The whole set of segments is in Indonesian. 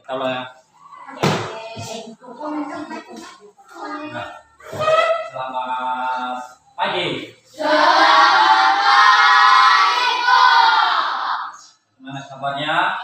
Kalau ya. Nah, selamat pagi. Gimana kabarnya?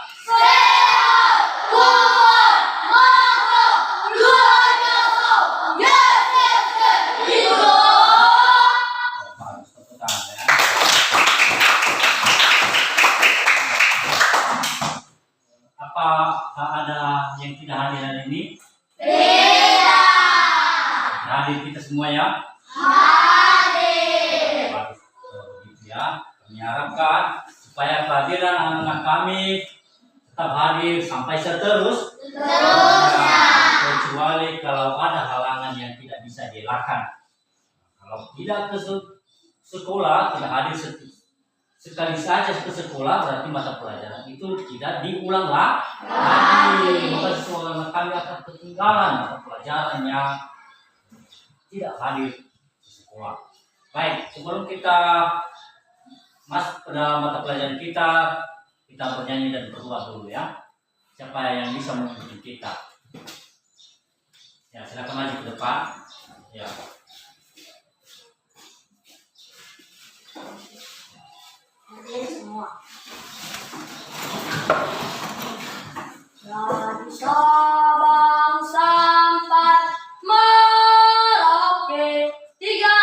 Apa ada yang tidak hadir hari ini? Tidak. Hadir kita semua ya? Hadir. Begitu ya. Kami harapkan supaya kehadiran anak-anak kami tetap hadir sampai seterusnya. Kecuali kalau ada halangan yang tidak bisa dielakkan. Kalau tidak ke sekolah, tidak hadir sekali saja ke sekolah, berarti mata pelajaran itu tidak diulang lagi. Maka sekolah kami akan ketinggalan mata pelajaran yang tidak hadir di sekolah. Baik, sebelum kita masuk pada mata pelajaran kita bernyanyi dan berdoa dulu ya. Siapa yang bisa memimpin kita? Ya, silakan maju ke depan. Ya. Hadirin semua. Dari Sabang sampai Merauke, tiga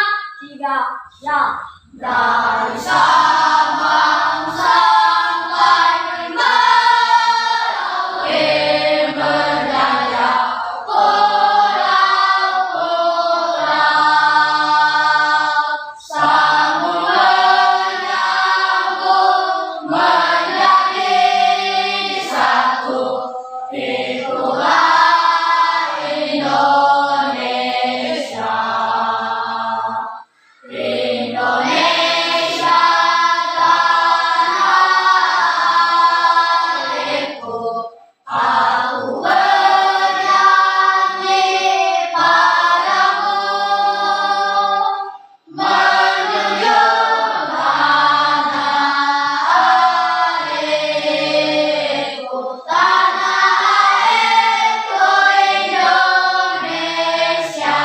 ya. Dari Sabang sampai Merauke, berjaya pulau-pulau, sambung menyambung menjadi satu, itulah Indonesia. Indonesia tanah airku, aku bernyanyi padamu, menjunjung tanah airku, Indonesia.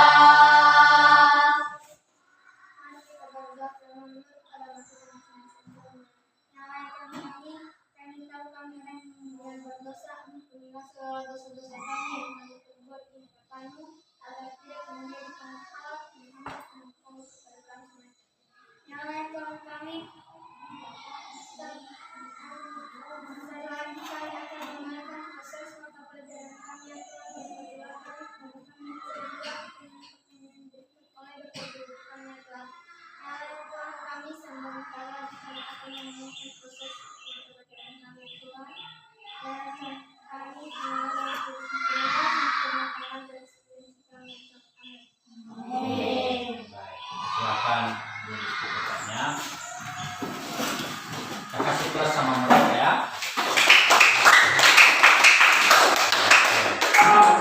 Silakan duduk tempatnya. Kita kasih kelas sama mereka ya.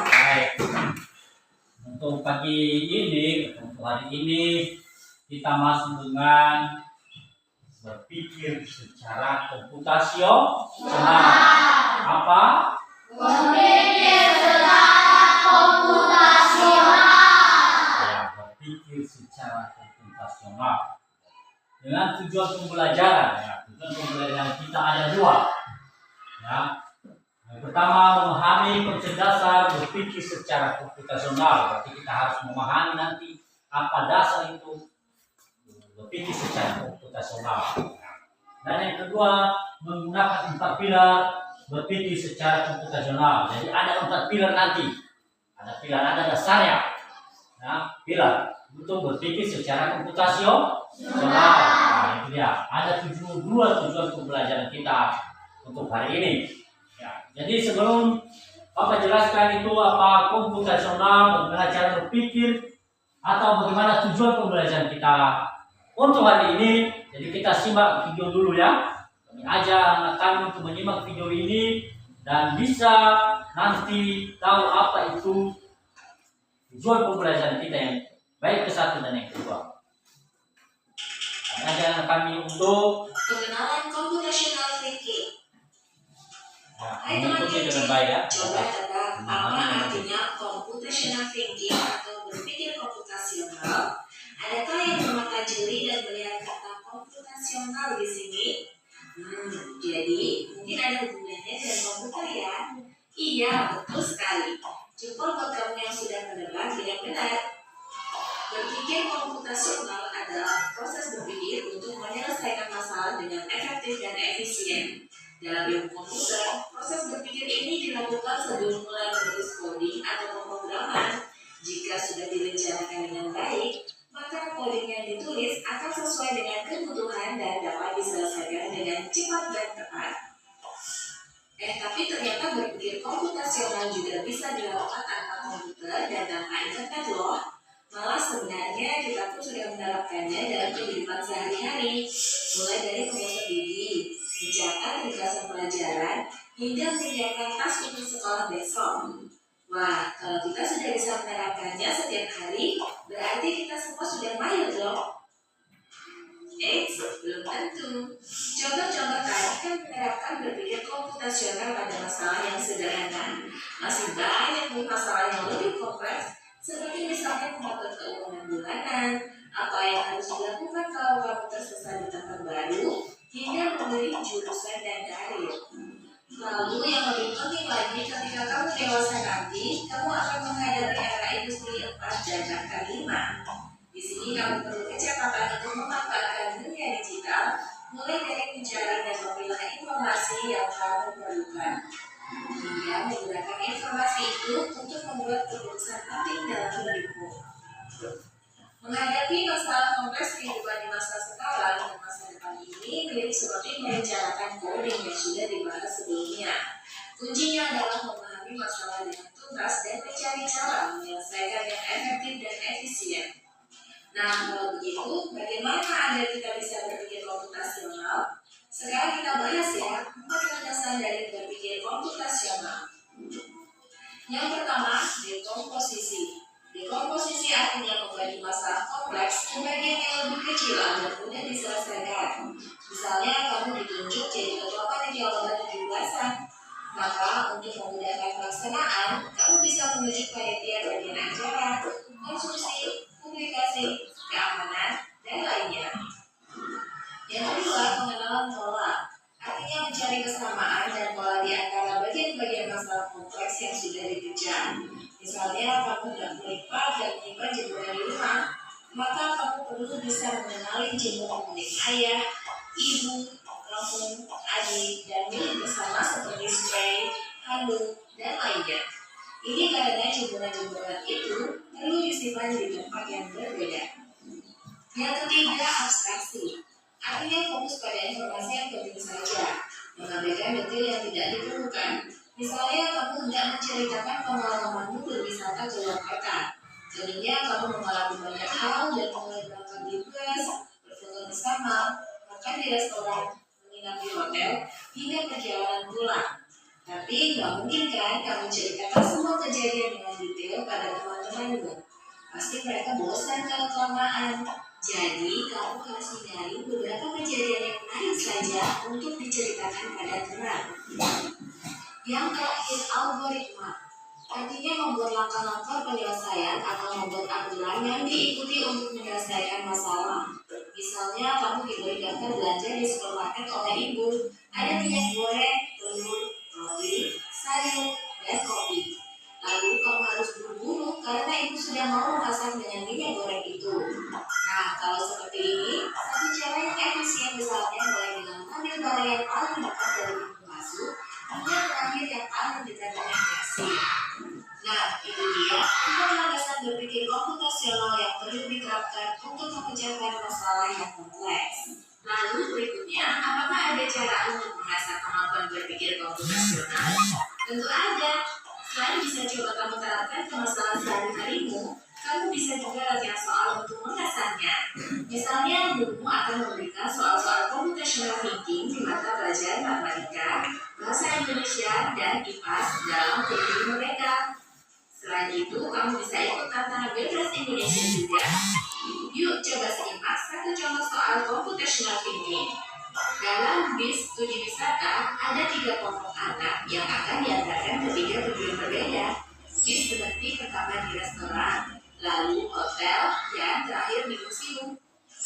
Baik. Untuk pagi ini, untuk hari ini kita masuk dengan berpikir secara komputasional. Apa? Berpikir secara komputasional. Ya, berpikir secara komputasional. Dengan tujuan pembelajaran, ya, tujuan pembelajaran kita ada dua. Ya. Yang pertama, memahami kecerdasan berpikir secara komputasional. Berarti kita harus memahami nanti apa dasar itu berpikir secara komputasional. Dan yang kedua, menggunakan 4 pilar berpikir secara komputasional. Jadi ada 4 pilar nanti. Ada pilar, ada dasarnya. Nah, pilar untuk berpikir secara komputasional. Nah, itu dia. Ada dua tujuan pembelajaran kita untuk hari ini. Ya, jadi sebelum Bapak jelaskan itu apa komputasional, bagaimana cara berpikir, atau bagaimana tujuan pembelajaran kita untuk hari ini. Jadi kita simak video dulu ya. Kami ajak anak kami untuk menyimak video ini dan bisa nanti tahu apa itu tujuan pembelajaran kita yang baik ke satu dan yang kedua. Kami ajak anak kami untuk pengenalan computational thinking. Hai mengikuti dengan teman-teman, baik ya. coba tebak apa Memahami dengan baik. artinya computational thinking atau berpikir komputasional? Adakah yang bermata jeli dan melihat kata komputasional di sini? Jadi mungkin ada hubungannya dengan komputer ya? Iya, betul sekali. Jempol buat kamu yang sudah menebak dengan benar. Berpikir komputasional adalah proses berpikir untuk menyelesaikan masalah dengan efektif dan efisien. Dalam ilmu komputer, proses berpikir ini dilakukan sebelum mulai menulis coding atau pemrograman. Jika sudah direncanakan dengan baik, maka coding yang ditulis akan sesuai dengan kebutuhan dan dapat diselesaikan dengan cepat dan tepat. Tapi ternyata berpikir komputasional juga bisa dilakukan tanpa komputer dan tanpa internet loh. Malah sebenarnya kita pun sudah menerapkannya dalam kehidupan sehari-hari, mulai dari mengusut gigi, mencatat ringkasan pelajaran, hingga menyiapkan tas untuk sekolah besok. Wah, kalau kita sudah bisa menerapkannya setiap hari, berarti kita semua sudah mahir loh. Belum tentu. Contoh-contoh tadi kan menerapkan berpikir komputasional pada masalah yang sederhana. Masih banyak nih masalah yang lebih kompleks, seperti misalnya mengatur keuangan bulanan, apa yang harus dilakukan kalau kamu tersesat di tempat baru, hingga memilih jurusan dan karir. Lalu yang lebih penting lagi, ketika kamu dewasa nanti, kamu akan menghadapi era industri 4 dan bahkan 5. Di sini kamu perlu kecepatan untuk memanfaatkan dunia digital, mulai dari mencari dan memilah informasi yang kamu perlukan, hingga menggunakan informasi itu untuk membuat keputusan penting dalam hidupmu. Menghadapi masalah kompleks kehidupan di masa sekarang dan masa depan ini mirip seperti merencanakan coding yang sudah dibahas sebelumnya. Kuncinya adalah memahami masalah dengan tuntas dan mencari cara menyelesaikan yang efektif dan efisien. Nah, kalau begitu, bagaimana agar kita bisa berpikir komputasional? Sekarang kita bahas ya, 4 landasan dari berpikir komputasional. Yang pertama, dekomposisi. Dekomposisi artinya membagi masalah kompleks ke bagian yang lebih kecil agar mudah diselesaikan. Misalnya, kamu ditunjuk jadi ketua panitia lomba 17-an. Maka, untuk memudahkan pelaksanaan, kamu bisa menunjuk panitia bagian acara, konstruksi, publikasi, keamanan, dan lainnya. Yang kedua, pengenalan pola. Artinya mencari kesamaan dan pola di antara bagian-bagian masalah kompleks yang sudah dikejar. Misalnya, kamu tidak melipat dan menyimpan jemuran di rumah, maka kamu perlu bisa mengenali jemuran milik ayah, ibu, kamu, adik, dan milik bersama seperti spray, handuk, dan lainnya. Ini karena jemuran-jemuran itu perlu disimpan di tempat yang berbeda. Yang ketiga, abstraksi. Artinya fokus pada informasi yang penting saja, mengabaikan detail yang tidak diperlukan. Misalnya, kamu hendak menceritakan pengalamanmu berwisata ke luar kota. Jadinya kamu mengalami banyak hal dan mulai berangkat di bus, berfoto bersama, makan di restoran, menginap di hotel, hingga perjalanan pulang. Tapi nggak mungkin kan kamu ceritakan semua kejadian dengan detail pada teman-temanmu. Pasti mereka bosan kalau kelamaan. Jadi kamu harus hindari beberapa kejadian yang menarik saja untuk diceritakan pada teman. Yang terakhir, algoritma. Artinya membuat langkah-langkah penyelesaian atau membuat aturan yang diikuti untuk menyelesaikan masalah. Misalnya kamu diberi daftar belanja di supermarket oleh ibu. Ada minyak goreng, telur, roti, sayur, dan kopi. Lalu kamu harus buru-buru karena ibu sudah mau memasak dengan minyak goreng itu. Nah, kalau seperti ini, satu cara yang efisien misalnya mulai dengan mengambil barang yang paling dekat dari pintu masuk, hingga terakhir yang paling dekat dengan kasir. Nah, itu dia 4 landasan berpikir komputasional yang perlu diterapkan untuk memecahkan masalah yang kompleks. Lalu berikutnya, apakah ada cara untuk mengasah kemampuan berpikir komputasional? Tentu ada. Selain bisa coba kamu terapkan ke masalah sehari-harimu, kamu bisa juga latihan soal untuk mengasahnya. Misalnya, gurumu akan memberikan soal-soal computational thinking di mata pelajaran matematika, bahasa Indonesia, dan IPAS dalam kurikulum mereka. Selain itu, kamu bisa ikut tantangan Bebas Indonesia juga. Yuk coba simak satu contoh soal computational thinking. Dalam bis studi wisata, ada 3 kelompok anak berbeda. Bis berhenti pertama di restoran, lalu hotel, dan terakhir di museum.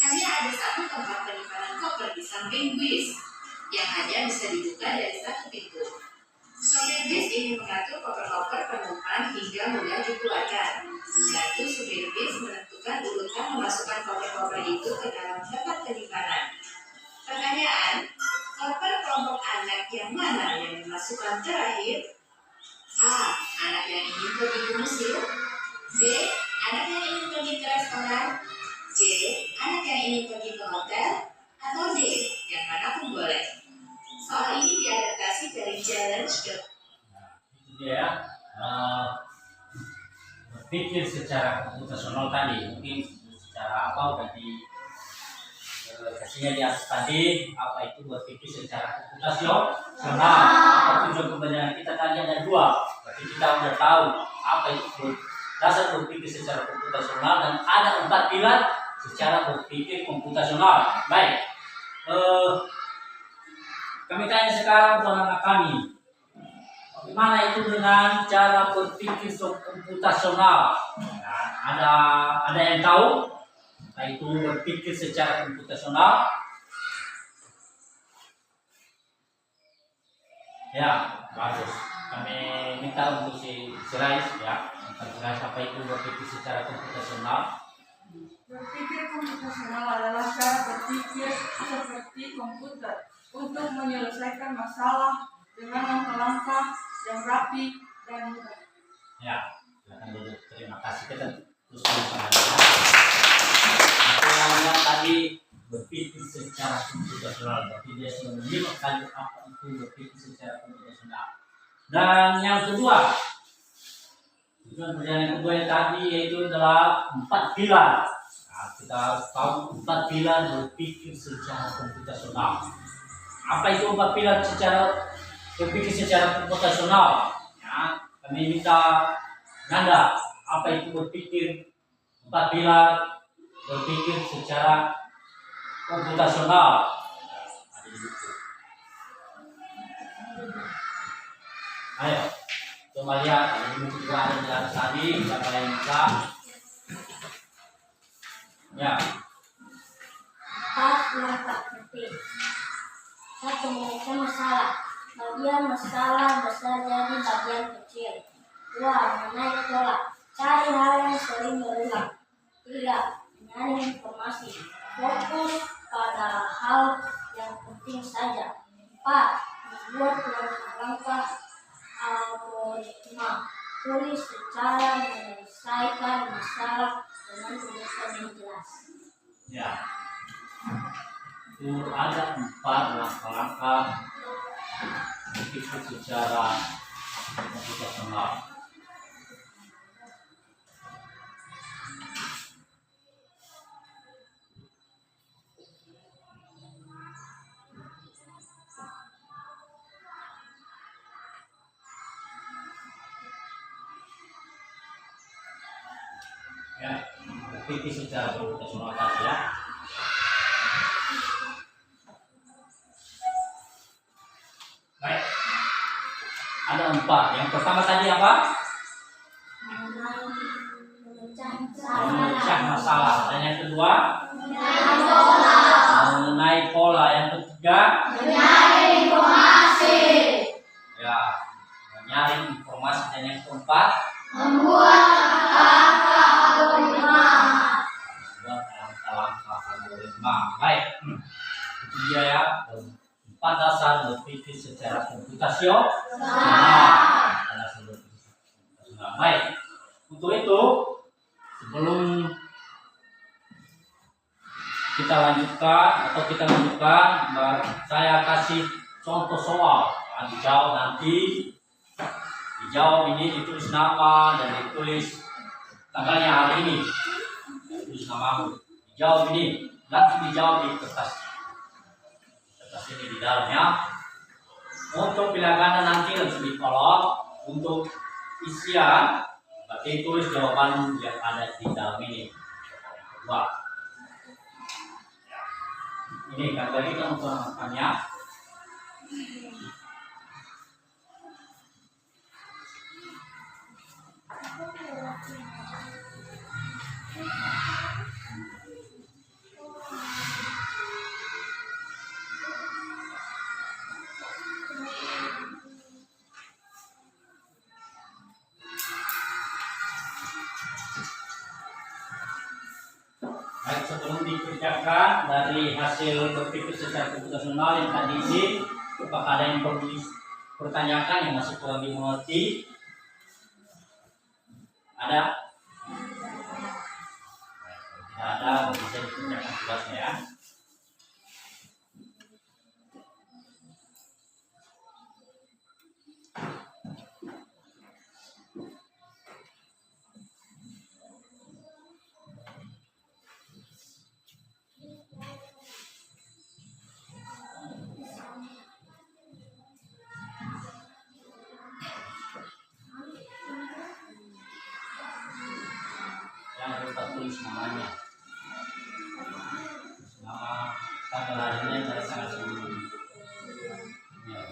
Hanya ada satu tempat penyimpanan koper di samping bis, yang hanya bisa dibuka dari satu pintu. Sopir bis ini mengatur koper-koper penumpang hingga mudah dikeluarkan. Lalu supir bis menentukan urutan memasukkan koper-koper itu ke dalam tempat penyimpanan. Pertanyaan, koper kelompok anak yang mana yang dimasukkan terakhir? A. Anak yang ingin pergi ke museum. B. Anak yang ingin pergi ke restoran. C. Anak yang ingin pergi ke hotel. Atau D. Yang mana pun boleh. Soal ini diadaptasi dari challenge. Itu dia ya. Berpikir secara komputasional tadi, mungkin secara apa udah kasihnya di atas tadi, apa itu berpikir secara komputasional. Apa tujuan pembelajaran kita tadi ada dua. Berarti kita udah tahu apa itu dasar berpikir secara komputasional dan ada 4 pilar secara berpikir komputasional. Baik, kami tanya sekarang untuk anak kami, bagaimana itu dengan cara berpikir komputasional? Nah, ada yang tahu? Itu berpikir secara komputasional. Ya, bagus. Kami minta untuk si Sirais ya, apa itu berpikir secara komputasional? Berpikir komputasional adalah cara berpikir seperti komputer untuk menyelesaikan masalah dengan langkah-langkah yang rapi dan mudah. Ya, silakan duduk. Terima kasih. Kita terus bersama. Yang tadi berpikir secara komputasional, berarti dia sudah menyimak kali apa itu berpikir secara komputasional. Dan yang kedua, tujuan perjalanan yang kedua yang tadi yaitu adalah 4 pilar. Nah, kita harus tahu 4 pilar berpikir secara komputasional. Apa itu 4 pilar secara berpikir secara komputasional? Ya, kami minta Nanda, apa itu berpikir 4 pilar berpikir secara komputasional? Ada di buku. Ayo, coba lihat ada di buku juga ada di atas tadi. Siapa yang bisa? Ya. 4 langkah penting. 1. Memecah masalah. Bagian masalah besar jadi bagian kecil. 2. Mengenai pola. Cari hal yang sering berulang. 3. Mencari informasi. Fokus pada hal yang penting saja. 4. Membuat langkah-langkah algoritma. Tulis secara menyelesaikan masalah dengan tulisan yang jelas. Ya. Itu ada 4 langkah-langkah berpikir secara komputasional. Ya, berpikir secara komputasional tadi ya. Baik. Ada 4. Yang pertama tadi apa? Memecah masalah. Dan yang kedua? Mengenai pola. Yang ketiga? Mencari informasi. Ya, menyaring informasi. Dan yang keempat? Membuat langkah algoritma. Membuat langkah algoritma. Baik. Itu dia ya. 4 dasar berpikir secara komputasional. Baik. Untuk itu, sebelum kita lanjutkan, saya kasih contoh soal. Dijawab nanti. Dijawab ini ditulis nama dan ditulis tanggalnya hari ini. Ditulis namamu. Dijawab ini. Nanti dijawab di kertas. Kertas ini di dalamnya. Untuk bila ganda nanti langsung dikolom. Untuk isian, berarti tulis jawaban yang ada di dalam ini. Kedua. Ini kan tadi kita menggunakannya. sebelum dikerjakan dari hasil berpikir secara komputasional yang tadi ini, apakah ada yang perlu dipertanyakan yang masih kurang dimengerti? Ada? Tidak ada, bisa dikerjakan tugasnya ya. Yang kita tulis namanya, nama tanggal lahirnya pada tanggal sebelum. Ya.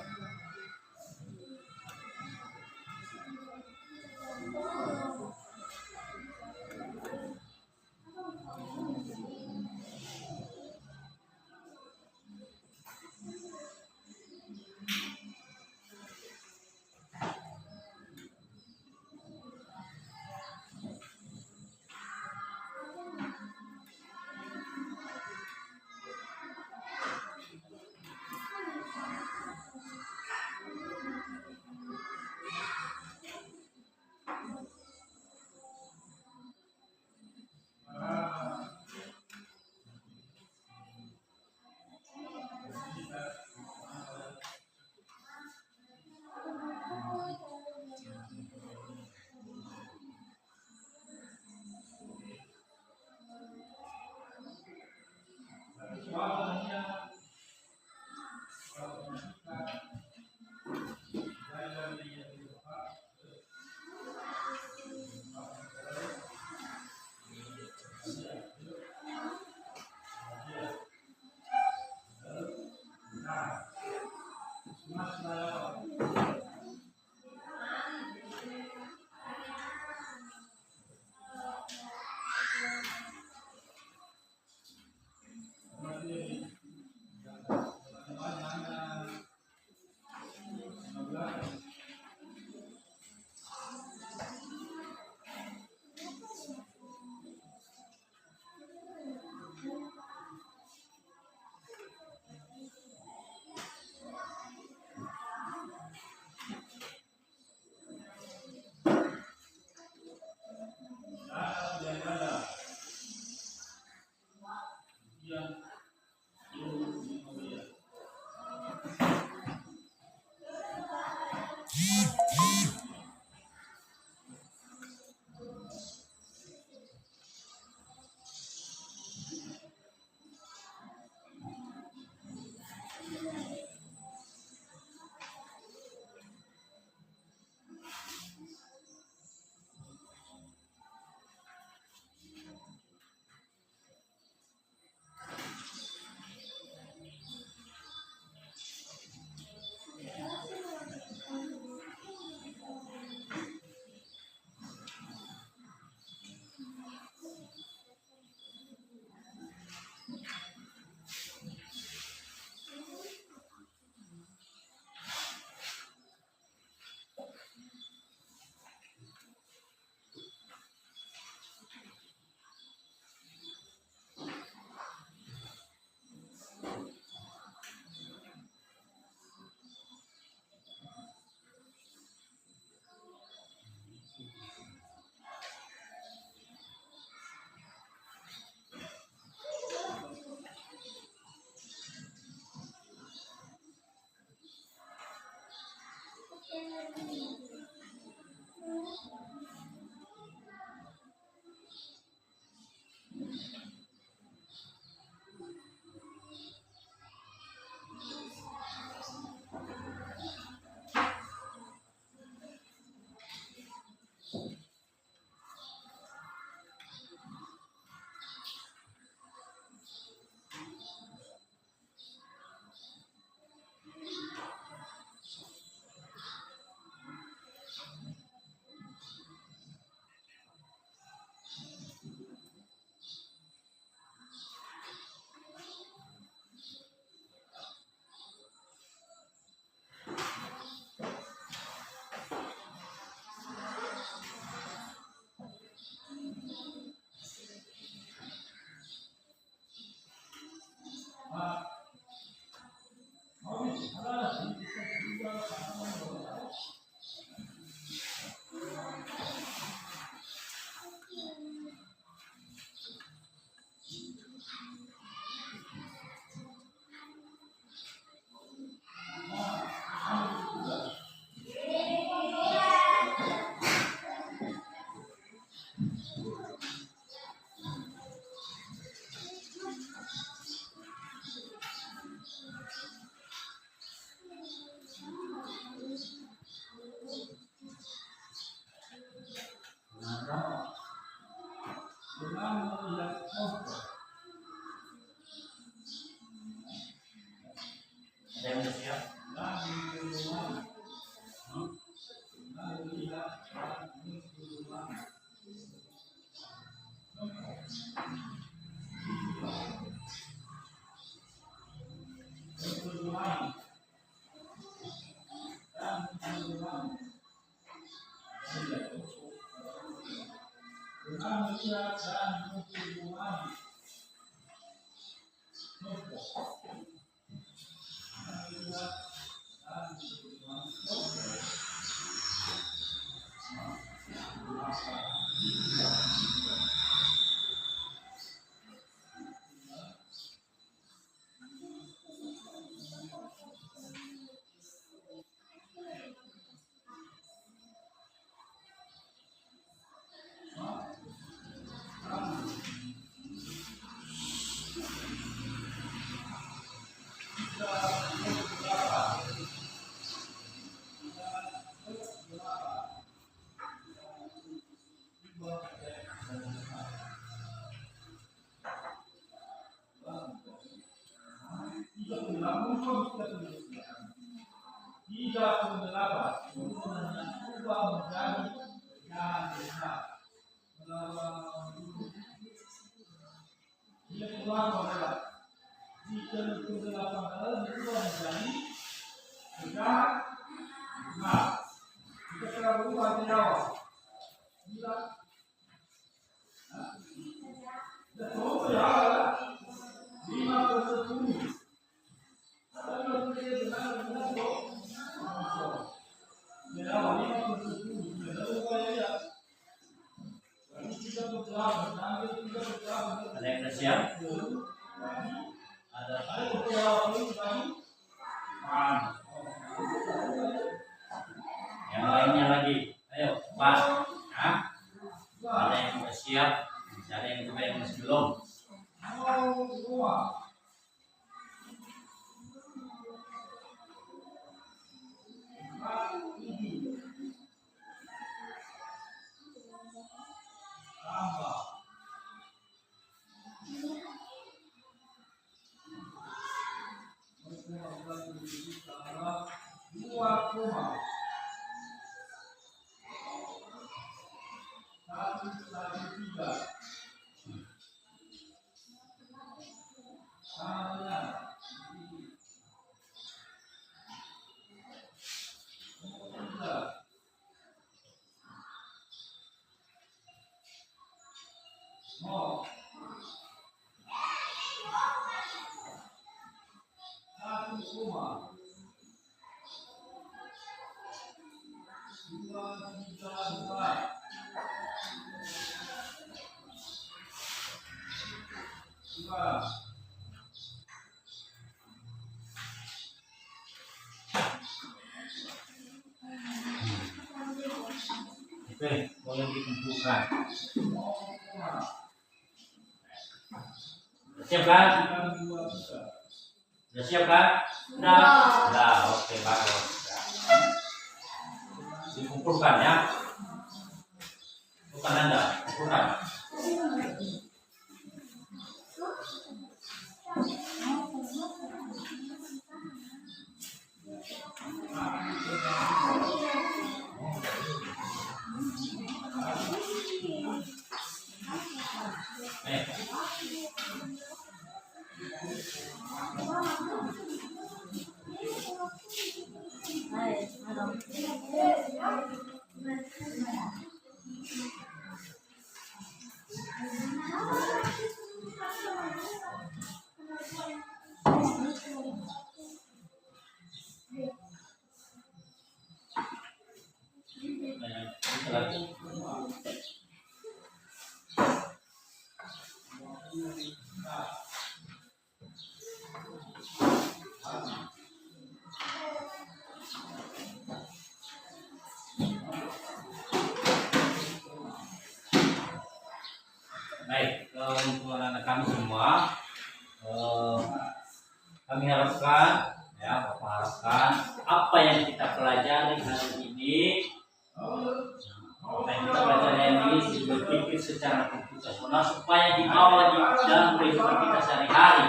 Ada yang udah siap? Ada yang lainnya lagi. Ayo, pas. Nah, ada yang udah siap, ada yang juga yang masih belum. Oke, boleh dikumpulkan. Siap kan? Sudah siap kan? Sudah, oke, bagus. Dikumpulkan ya. Bukan Anda, kumpulkan. Baik, untuk anak-anak kami semua, kami harapkan, ya, Bapak harapkan apa yang kita pelajari hari ini, apa yang kita pelajari hari ini berpikir secara komputasional supaya dibawa di dalam kehidupan kita sehari-hari.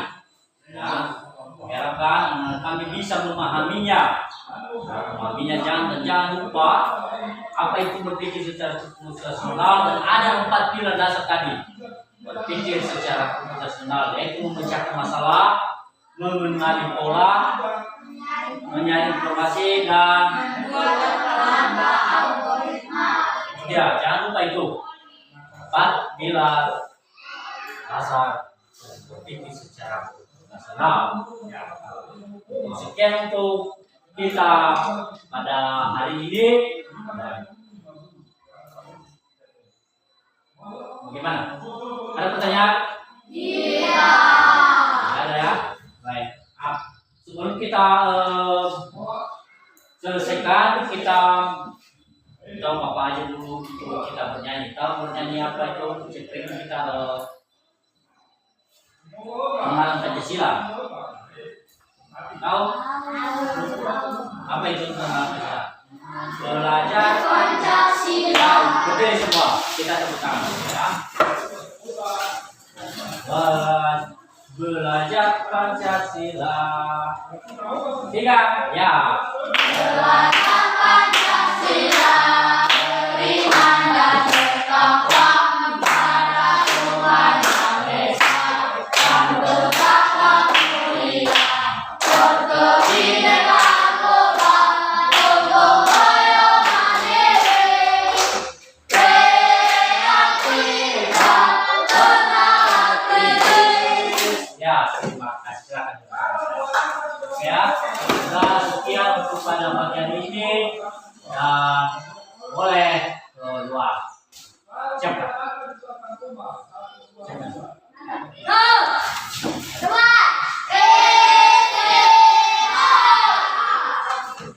Ya, kami harapkan anak kami bisa memahaminya. Jangan lupa apa itu berpikir secara komputasional, dan ada 4 pilar dasar tadi. Berpikir secara komputasional yaitu memecahkan masalah, mengenali pola, mencari informasi, dan ya jangan lupa itu 4 pilar dasar berpikir secara komputasional. Ya. Sekian untuk kita pada hari ini. Bagaimana? Ada pertanyaan? Iya. Ada ya? Baik. Sebelum kita selesaikan, kita tahu apa aja dulu untuk kita bernyanyi. Tahu bernyanyi apa itu? Cipring kita mengenal Pancasila. Tahu? Apa itu mengenal Pancasila? Belajar Pancasila. Berdiri semua. Kita tepuk tangan ya. Belajar Pancasila. 3 ya. Belajar Pancasila, beriman dan bertakwa kepada Tuhan Yang Esa, dan bertakwa mulia untuk kebinekaan global, untuk loyo mandiri, kreativitas, benar kritis. Ya, terima kasih. Silakan. Ya, sudah sekian untuk pada bagian ini, dan boleh keluar. Cepat.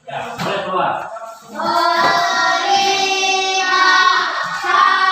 Ya, boleh keluar.